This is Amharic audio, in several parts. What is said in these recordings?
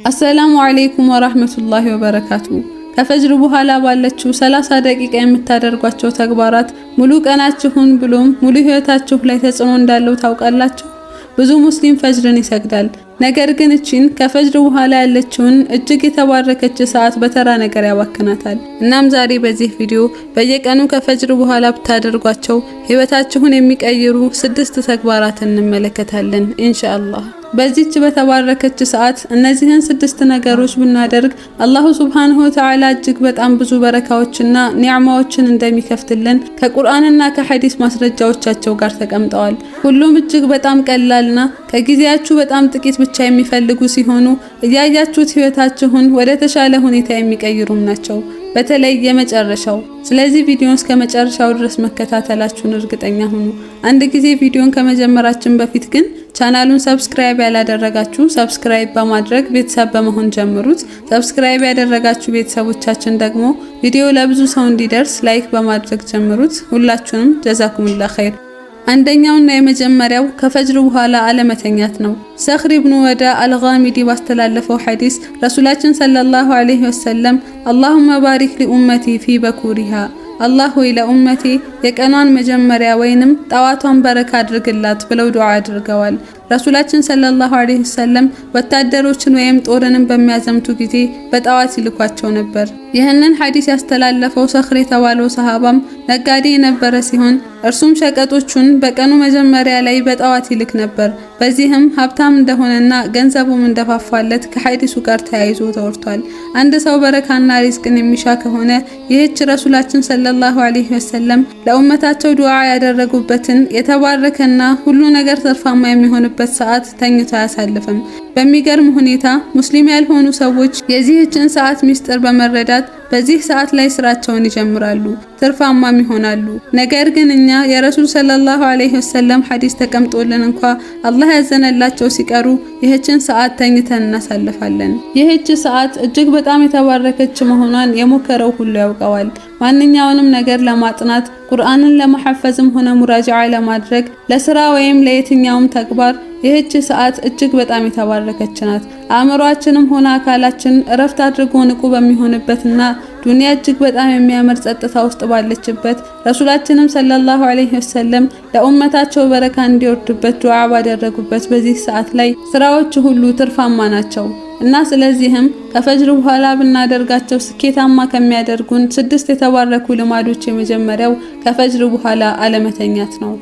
አሰላሙ አለይኩም ወራህመቱላሂ ወበረካቱ። ከፈጅር በኋላ ባለችው 30 ደቂቃ የምታደርጓቸው ተግባራት ሙሉ ቀናችሁን ብሎም ሙሉ ህይወታችሁ ላይ ተጽዕኖ እንዳለው ታውቃላችሁ? ብዙ ሙስሊም ፈጅርን ይሰግዳል። ነገር ግን እቺን ከፈጅር በኋላ ያለችውን እጅግ የተባረከች ሰዓት በተራ ነገር ያባክናታል። እናም ዛሬ በዚህ ቪዲዮ በየቀኑ ከፈጅር በኋላ ብታደርጓቸው ህይወታችሁን የሚቀይሩ 6 ተግባራትን እንመለከታለን ኢንሻአላህ። በዚህች በተባረከች ሰዓት እነዚህን 6 ነገሮች ብናደርግ አላሁ ሱብሓነሁ ወተዓላ እጅግ በጣም ብዙ በረካዎችና ኒዕማዎችን እንደሚከፍትልን ከቁርአንና ከሐዲስ ማስረጃዎቻቸው ጋር ተቀምጠዋል። ሁሉም እጅግ በጣም ቀላልና ከጊዜያችሁ በጣም ጥቂት ብቻ የሚፈልጉ ሲሆኑ እያያችሁት ህይወታችሁን ወደ ተሻለ ሁኔታ የሚቀይሩም ናቸው። በተለይ የመጨረሻው። ስለዚህ ቪዲዮን እስከ መጨረሻው ድረስ መከታተላችሁን እርግጠኛ ሁኑ። አንድ ጊዜ ቪዲዮን ከመጀመራችን በፊት ግን ቻናሉን ሰብስክራይብ ያላደረጋችሁ ሰብስክራይብ በማድረግ ቤተሰብ በመሆን ጀምሩት። ሰብስክራይብ ያደረጋችሁ ቤተሰቦቻችን ደግሞ ቪዲዮ ለብዙ ሰው እንዲደርስ ላይክ በማድረግ ጀምሩት። ሁላችሁንም ጀዛኩሙላህ ኸይር። አንደኛውና የመጀመሪያው ከፈጅር በኋላ አለመተኛት ነው። ሰኽር ኢብኑ ወዳ አልጋሚዲ ባስተላለፈው ሐዲስ ረሱላችን ሰለላሁ ዐለይሂ ወሰለም አላሁመ ባሪክ ሊኡመቲ ፊ በኩሪሃ፣ አላህ ሆይ ለኡመቴ የቀኗን መጀመሪያ ወይንም ጣዋቷን በረካ አድርግላት ብለው ዱዓ አድርገዋል። ረሱላችን ሰለላሁ ዐለይሂ ወሰለም ወታደሮችን ወይም ጦርንን በሚያዘምቱ ጊዜ በጣዋት ይልኳቸው ነበር። ይህንን ሐዲስ ያስተላለፈው ሰኽር የተባለው ሰሃባም ነጋዴ የነበረ ሲሆን እርሱም ሸቀጦቹን በቀኑ መጀመሪያ ላይ በጣዋት ይልክ ነበር። በዚህም ሀብታም እንደሆነና ገንዘቡም እንደፋፋለት ከሐዲሱ ጋር ተያይዞ ተወርቷል። አንድ ሰው በረካና ሪዝቅን የሚሻ ከሆነ ይህች ረሱላችን ሰለላሁ ዐለይሂ ወሰለም ለኡመታቸው ዱዓ ያደረጉበትን የተባረከና ሁሉ ነገር ተርፋማ የሚሆንበት ሰዓት ተኝቶ አያሳልፍም። በሚገርም ሁኔታ ሙስሊም ያልሆኑ ሰዎች የዚህችን ሰዓት ሚስጥር በመረዳት በዚህ ሰዓት ላይ ስራቸውን ይጀምራሉ፣ ትርፋማም ይሆናሉ። ነገር ግን እኛ የረሱል ሰለላሁ ዐለይሂ ወሰለም ሐዲስ ተቀምጦልን እንኳ አላህ ያዘነላቸው ሲቀሩ ይህችን ሰዓት ተኝተን እናሳልፋለን። ይህች ሰዓት እጅግ በጣም የተባረከች መሆኗን የሞከረው ሁሉ ያውቀዋል። ማንኛውንም ነገር ለማጥናት ቁርአንን ለመሐፈዝም ሆነ ሙራጃዓ ለማድረግ ለስራ ወይም ለየትኛውም ተግባር ይህች ሰዓት እጅግ በጣም የተባረከች ናት። አእምሮአችንም ሆነ አካላችን እረፍት አድርጎ ንቁ በሚሆንበትና ዱንያ እጅግ በጣም የሚያምር ጸጥታ ውስጥ ባለችበት ረሱላችንም ሰለላሁ ዐለይሂ ወሰለም ለኡመታቸው በረካ እንዲወርድበት ዱዓ ባደረጉበት በዚህ ሰዓት ላይ ስራዎች ሁሉ ትርፋማ ናቸው እና ስለዚህም ከፈጅር በኋላ ብናደርጋቸው ስኬታማ ከሚያደርጉን 6 የተባረኩ ልማዶች የመጀመሪያው ከፈጅር በኋላ አለመተኛት ነው።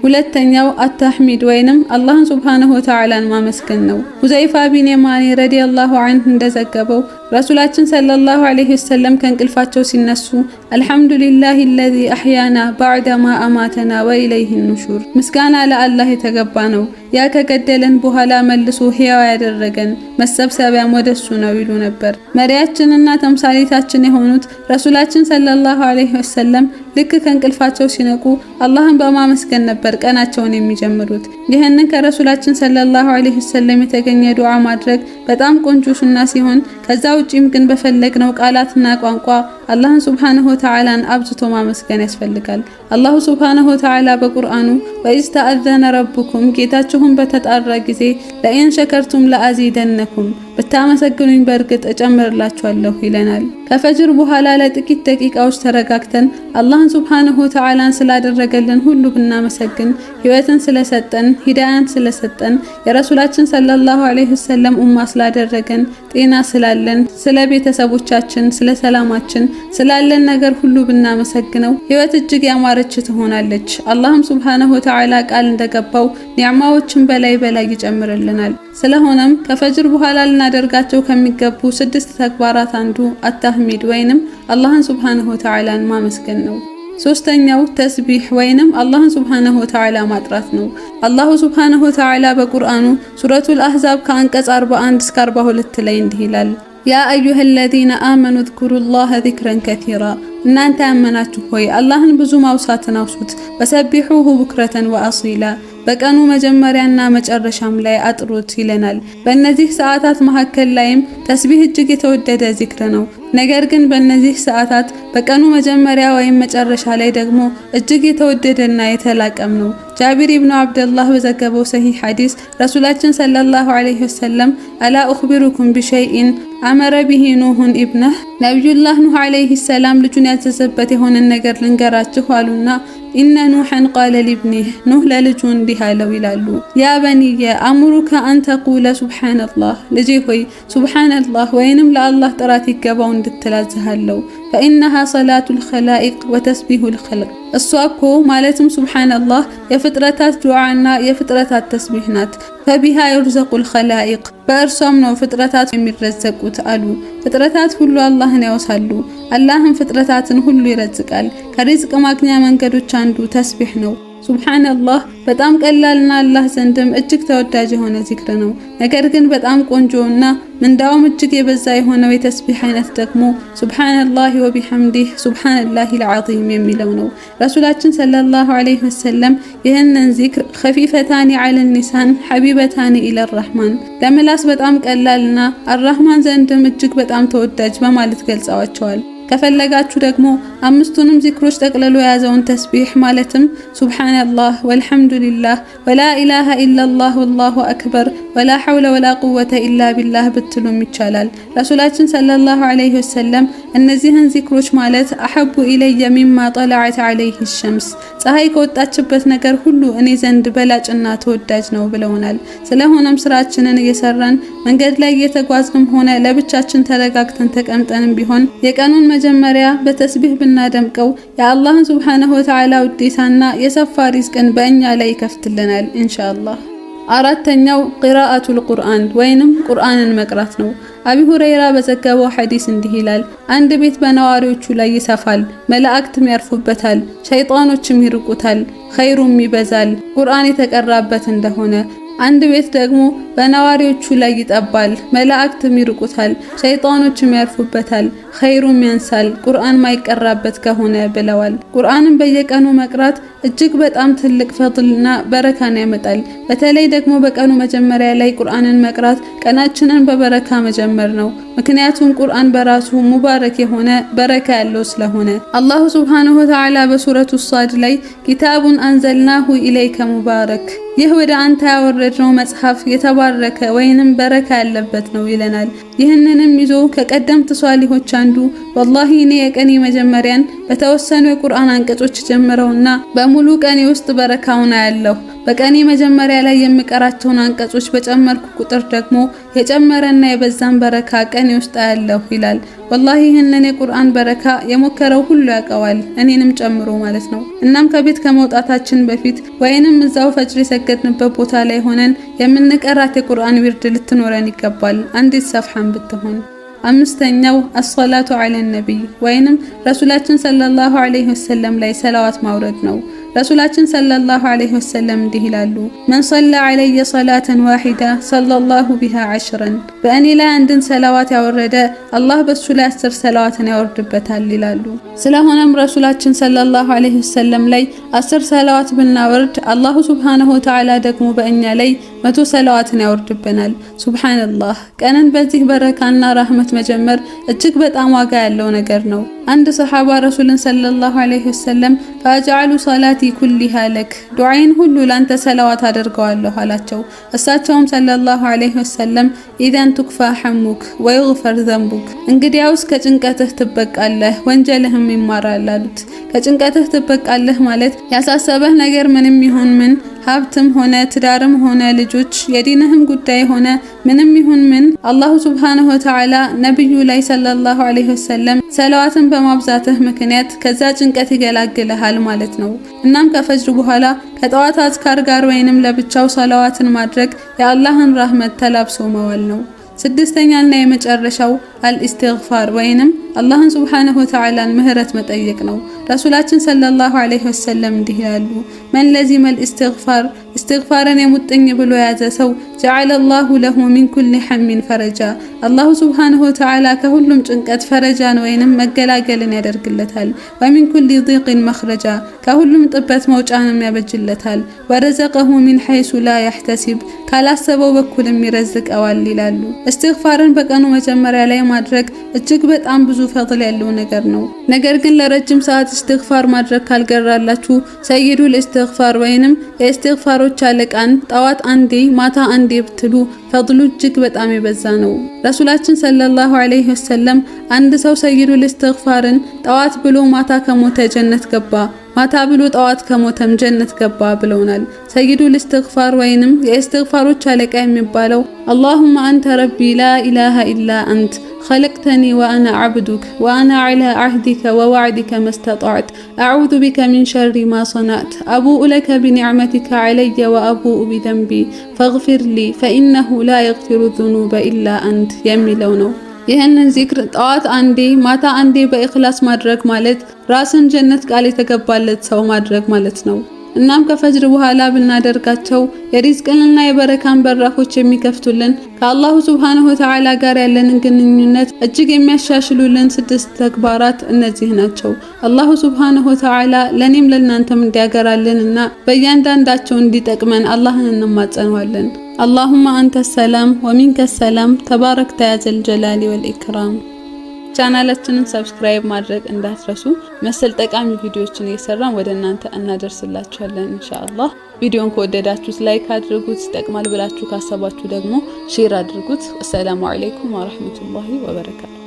ሁለተኛው አተህሚድ ወይንም አላህን ሱብሓነሁ ወተዓላን ማመስገን ነው። ሁዘይፋ ቢን የማኒ ረዲየላሁ ዐንሁ እንደዘገበው ረሱላችን ሰለላሁ ዐለይሂ ወሰለም ከእንቅልፋቸው ሲነሱ አልሐምዱሊላሂ አለዚ አህያና በዕደማ አማተና ወኢለይሂ ኑሹር፣ ምስጋና ለአላህ የተገባ ነው፣ ያ ከገደለን በኋላ መልሶ ሕያው ያደረገን መሰብሰቢያም ወደሱ ነው ይሉ ነበር። መሪያችንና ተምሳሌታችን የሆኑት ረሱላችን ሰለላሁ ዐለይሂ ወሰለም ልክ ከእንቅልፋቸው ሲነቁ አላህን በማመስገን ነበር ቀናቸውን የሚጀምሩት። ይህንን ከረሱላችን ሰለላሁ ዐለይሂ ወሰለም የተገኘ ዱዓ ማድረግ በጣም ቆንጆ ሱና ሲሆን ከዛ ውጪም ግን በፈለግነው ቃላትና ቋንቋ አላህን ሱብሓነሁ ወተዓላን አብዝቶ ማመስገን ያስፈልጋል። አላሁ ሱብሓነሁ ወተዓላ በቁርአኑ ወኢዝ ተአዘነ ረቡኩም፣ ጌታችሁን በተጣራ ጊዜ ለኢን ሸከርቱም ለአዚደነኩም፣ ብታመሰግኑኝ በእርግጥ እጨምርላችኋለሁ ይለናል። ከፈጅር በኋላ ለጥቂት ደቂቃዎች ተረጋግተን አላህን ሱብሓነሁ ወተዓላን ስላደረገልን ሁሉ ብናመሰግን፣ ህይወትን ስለሰጠን፣ ሂዳያን ስለሰጠን፣ የረሱላችን ሰለላሁ ዐለይሂ ወሰለም ኡማ ስላደረገን፣ ጤና ስላለን፣ ስለ ቤተሰቦቻችን፣ ስለ ሰላማችን፣ ስላለን ነገር ሁሉ ብናመሰግነው ህይወት እጅግ ያማረች ትሆናለች። አላህም ሱብሓነሁ ወተዓላ ቃል እንደገባው ኒዕማዎችን በላይ በላይ ይጨምርልናል። ስለሆነም ከፈጅር በኋላ ልናደርጋቸው ከሚገቡ 6 ተግባራት አንዱ አተህሚድ ወይንም አላህን ሱብሓነሁ ወተዓላን ማመስገን ነው። ሶስተኛው ተስቢህ ወይንም አላህን ሱብሓነሁ ወተዓላ ማጥራት ነው። አላሁ ሱብሓነሁ ወተዓላ በቁርአኑ ሱረቱል አህዛብ ከአንቀጽ 41 እስከ 42 ላይ እንዲህ ይላል፣ ያ አዩሀለዚነ አመኑ ዝኩሩላህ ዚክረን ከሲራ፣ እናንተ ያመናችሁ ሆይ አላህን ብዙ ማውሳትን አውሱት፣ ወሰቢሑሁ ቡክረተን ወአሲላ፣ በቀኑ መጀመሪያና መጨረሻም ላይ አጥሩት ይለናል። በእነዚህ ሰዓታት መካከል ላይም ተስቢህ እጅግ የተወደደ ዚክር ነው። ነገር ግን በእነዚህ ሰዓታት በቀኑ መጀመሪያ ወይም መጨረሻ ላይ ደግሞ እጅግ የተወደደና የተላቀም ነው። ጃቢር ኢብኑ አብደላህ በዘገበው ሰሂህ ሐዲስ ረሱላችን ሰለላሁ ዐለይሂ ወሰለም አላ ኡኽቢሩኩም ቢሸይኢን አመረ ቢሂ ኑሁን ኢብነህ ነቢዩላህ ኑህ ዐለይሂ ሰላም ልጁን ያዘዘበት የሆነን ነገር ልንገራችሁ አሉና ኢነ ኑሐን ቃለ ሊብኒህ ኑህ ለልጁ እንዲህ አለው ይላሉ። ያ በኒየ አእሙሩከ አን ተቁለ ሱብሓነላህ ልጄ ሆይ ሱብሓነላህ ወይንም ለአላህ ጥራት ይገባው እንድትላዝሃለው ፈኢነሃ ሰላቱል ኸላኢቅ ወተስቢሁል ኸልቅ እሷ እኮ ማለትም ሱብሓነላህ የፍጥረታት ዱዓና የፍጥረታት ተስቢህ ናት። ፈቢሃ የርዘቁል ኸላኢቅ በእርሷም ነው ፍጥረታት የሚረዘቁት አሉ። ፍጥረታት ሁሉ አላህን ያወሳሉ፣ አላህም ፍጥረታትን ሁሉ ይረዝቃል። ከሪዝቅ ማግኛ መንገዶች አንዱ ተስቢህ ነው። ሱብሓነላህ በጣም ቀላልና አላህ ዘንድም እጅግ ተወዳጅ የሆነ ዚክር ነው። ነገር ግን በጣም ቆንጆና ምንዳውም እጅግ የበዛ የሆነው የተስቢህ አይነት ደግሞ ሱብሓነላሂ ወቢሐምዲህ ሱብሓነላሂል ዐዚም የሚለው ነው። ረሱላችን ሰለላሁ ዐለይሂ ወሰለም ይህንን ዚክር ኸፊፈታኒ ዐለል ሊሳን ሐቢበታኒ ኢለር ረህማን ለምላስ በጣም ቀላልና አራህማን ዘንድም እጅግ በጣም ተወዳጅ በማለት ገልጸዋቸዋል። ከፈለጋችሁ ደግሞ አምስቱንም ዚክሮች ጠቅልሎ የያዘውን ተስቢህ ማለትም ሱብሓነላህ ወልሐምዱሊላህ ወላ ኢላሃ ኢላላህ ወላሁ አክበር ወላ ሐውለ ወላ ቁወተ ኢላ ቢላህ ብትሉም ይቻላል። ረሱላችን ሰለላሁ ዐለይሂ ወሰለም እነዚህን ዚክሮች ማለት አሐቡ ኢለየ ሚማ ጠለዐት ዐለይሂ ሸምስ ፀሐይ ከወጣችበት ነገር ሁሉ እኔ ዘንድ በላጭና ተወዳጅ ነው ብለውናል። ስለሆነም ስራችንን እየሰራን መንገድ ላይ እየተጓዝንም ሆነ ለብቻችን ተረጋግተን ተቀምጠንም ቢሆን የቀኑን መጀመሪያ በተስቢህ ብናደምቀው የአላህን ሱብሓነሁ ወተዓላ ውዴታና የሰፋ ሪዝቅን በእኛ ላይ ይከፍትልናል ኢንሻአላህ። አራተኛው ቂራአቱል ቁርአን ወይንም ቁርአንን መቅራት ነው። አቢ ሁረይራ በዘገበው ሐዲስ እንዲህ ይላል፣ አንድ ቤት በነዋሪዎቹ ላይ ይሰፋል፣ መላእክትም ያርፉበታል፣ ሸይጣኖችም ይርቁታል፣ ኸይሩም ይበዛል ቁርአን የተቀራበት እንደሆነ። አንድ ቤት ደግሞ በነዋሪዎቹ ላይ ይጠባል፣ መላእክትም ይርቁታል፣ ሸይጣኖችም ያርፉበታል፣ ኸይሩም ያንሳል ቁርአን ማይቀራበት ከሆነ ብለዋል። ቁርአንን በየቀኑ መቅራት እጅግ በጣም ትልቅ ፈድልና በረካን ያመጣል። በተለይ ደግሞ በቀኑ መጀመሪያ ላይ ቁርአንን መቅራት ቀናችንን በበረካ መጀመር ነው። ምክንያቱም ቁርአን በራሱ ሙባረክ የሆነ በረካ ያለው ስለሆነ አላሁ ሱብሓነሁ ወተዓላ በሱረቱ ሷድ ላይ ኪታቡን አንዘልናሁ ኢለይከ ሙባረክ ይህ ወደ አንተ ያወረድነው መጽሐፍ የተባረከ ወይንም በረካ ያለበት ነው ይለናል። ይህንንም ይዞ ከቀደምት ሷሊሆች አንዱ ወላሂ እኔ የቀኔ መጀመሪያን በተወሰኑ የቁርአን አንቀጾች ጀምረውና በሙሉ ቀኔ ውስጥ በረካውን አያለሁ። በቀኔ መጀመሪያ ላይ የምቀራቸውን አንቀጾች በጨመርኩ ቁጥር ደግሞ የጨመረና የበዛን በረካ ቀኔ ውስጥ አያለሁ ይላል። ወላሂ ይህንን የቁርአን በረካ የሞከረው ሁሉ ያውቀዋል፣ እኔንም ጨምሮ ማለት ነው። እናም ከቤት ከመውጣታችን በፊት ወይንም እዛው ፈጅር የሰገድንበት ቦታ ላይ ሆነን የምንቀራት የቁርአን ዊርድ ልትኖረን ይገባል፣ አንዲት ሰፍሐን ብትሆን። አምስተኛው አሰላቱ ዐለ ነቢይ ወይንም ረሱላችን ሰለላሁ ዐለይሂ ወሰለም ላይ ሰላዋት ማውረድ ነው። ረሱላችን ሰለላሁ ዐለይሂ ወሰለም እንዲህ ይላሉ፣ መን ሰለ ዐለየ ሰላተን ዋሂዳ ሰለላሁ ቢሃ ዐሽረን በእኔ ላይ አንድን ሰላዋት ያወረደ አላህ በሱ ላይ 10 ሰላዋትን ያወርድበታል ይላሉ። ስለሆነም ረሱላችን ሰለላሁ ዐለይሂ ወሰለም ላይ 10 ሰላዋት ብናወርድ አላሁ ሱብሓነሁ ወተዓላ ደግሞ በእኛ ላይ 100 ሰላዋትን ያወርድብናል። ሱብሓነላህ። ቀንን በዚህ በረካና ረህመት መጀመር እጅግ በጣም ዋጋ ያለው ነገር ነው። አንድ ሰሃባ ረሱልን ሰለላሁ ዐለይሂ ወሰለም ፈአጅዐሉ ሰላቲ ኩሊሃ ለክ ዱዓይን ሁሉ ላንተ ሰላዋት አደርገዋለሁ አላቸው። እሳቸውም ሰለላሁ ዐለይሂ ወሰለም ኢዘን ቱክፋ ሐሙክ ወይግፈር ዘንቡክ እንግዲያውስ ከጭንቀትህ ትበቃለህ ወንጀልህም ይማራል አሉት። ከጭንቀትህ ትበቃለህ ማለት ያሳሰበህ ነገር ምንም ይሁን ምን ሀብትም ሆነ ትዳርም ሆነ ልጆች የዲንህም ጉዳይ ሆነ ምንም ይሁን ምን አላሁ ሱብሓነሁ ወተዓላ ነብዩ ላይ ሰለላሁ ዐለይሂ ወሰለም ሰላዋትን በማብዛትህ ምክንያት ከዛ ጭንቀት ይገላግልሃል ማለት ነው። እናም ከፈጅር በኋላ ከጠዋት አዝካር ጋር ወይንም ለብቻው ሰላዋትን ማድረግ የአላህን ረህመት ተላብሶ መዋል ነው። ስድስተኛና የመጨረሻው አልኢስቲግፋር ወይንም አላህን ሱብሓነሁ ወተዓላን ምህረት መጠየቅ ነው። ረሱላችን ሰለላሁ ዐለይሂ ወሰለም እንዲህ ይላሉ፣ መን ለዚመል ኢስቲግፋር እስትግፋርን የሙጥኝ ብሎ ያዘ ሰው جعل الله له من كل هم فرجا الله سبحانه وتعالى ከሁሉም ጭንቀት ፈረጃን ወይንም መገላገልን ያደርግለታል። ومن كل ضيق مخرجا ከሁሉም ጥበት መውጫንም ያበጅለታል። ورزقه من حيث لا يحتسب ካላሰበው በኩልም ይረዝቀዋል ይላሉ። እስትግፋርን በቀኑ መጀመሪያ ላይ ማድረግ እጅግ በጣም ብዙ ፈድል ያለው ነገር ነው። ነገር ግን ለረጅም ሰዓት እስትግፋር ማድረግ ካልገራላችሁ ሰይዱል እስትግፋር ወይንም የእስትግፋሮች አለቃን ጠዋት አንዴ ማታ አንዴ ብትሉ ፈድሉ እጅግ በጣም የበዛ ነው። ረሱላችን ሰለላሁ ዐለይሂ ወሰለም አንድ ሰው ሰይዱል እስትግፋርን ጠዋት ብሎ ማታ ከሞተ ጀነት ገባ፣ ማታ ብሎ ጠዋት ከሞተም ጀነት ገባ ብለውናል። ሰይዱል እስትግፋር ወይንም የእስትግፋሮች አለቃ የሚባለው اللهم أنت ربي لا إله إلا أنت خلقتني وأنا عبدك وأنا على عهدك ووعدك ما استطعت أعوذ بك من شر ما صنعت أبوء لك بنعمتك علي وأبوء بذنبي فاغفر لي فإنه لا يغفر الذنوب إلا أنت የሚለው ነው። ይህንን ዚክር ጠዋት አንዴ ማታ አንዴ በእኽላስ ማድረግ ማለት ራስን ጀነት ቃል የተገባለት ሰው ማድረግ ማለት ነው። እናም ከፈጅር በኋላ ብናደርጋቸው የሪዝቅንና የበረካን በራፎች የሚከፍቱልን ከአላሁ ሱብሃነሁ ወተዓላ ጋር ያለንን ግንኙነት እጅግ የሚያሻሽሉልን 6 ተግባራት እነዚህ ናቸው። አላሁ ሱብሃነሁ ወተዓላ ለኔም ለናንተም እንዲያገራልንና በእያንዳንዳቸው እንዲጠቅመን አላህን እንማጸነዋለን። اللهم أنت السلام ومنك السلام تباركت يا ذا الجلال والإكرام። ቻናላችንን ሰብስክራይብ ማድረግ እንዳትረሱ። መሰል ጠቃሚ ቪዲዮዎችን እየሰራን ወደ እናንተ እናደርስላችኋለን ኢንሻአላህ። ቪዲዮን ከወደዳችሁት ላይክ አድርጉት፣ ይጠቅማል ብላችሁ ካሰባችሁ ደግሞ ሼር አድርጉት። አሰላሙ አለይኩም ወራህመቱላሂ ወበረካቱ።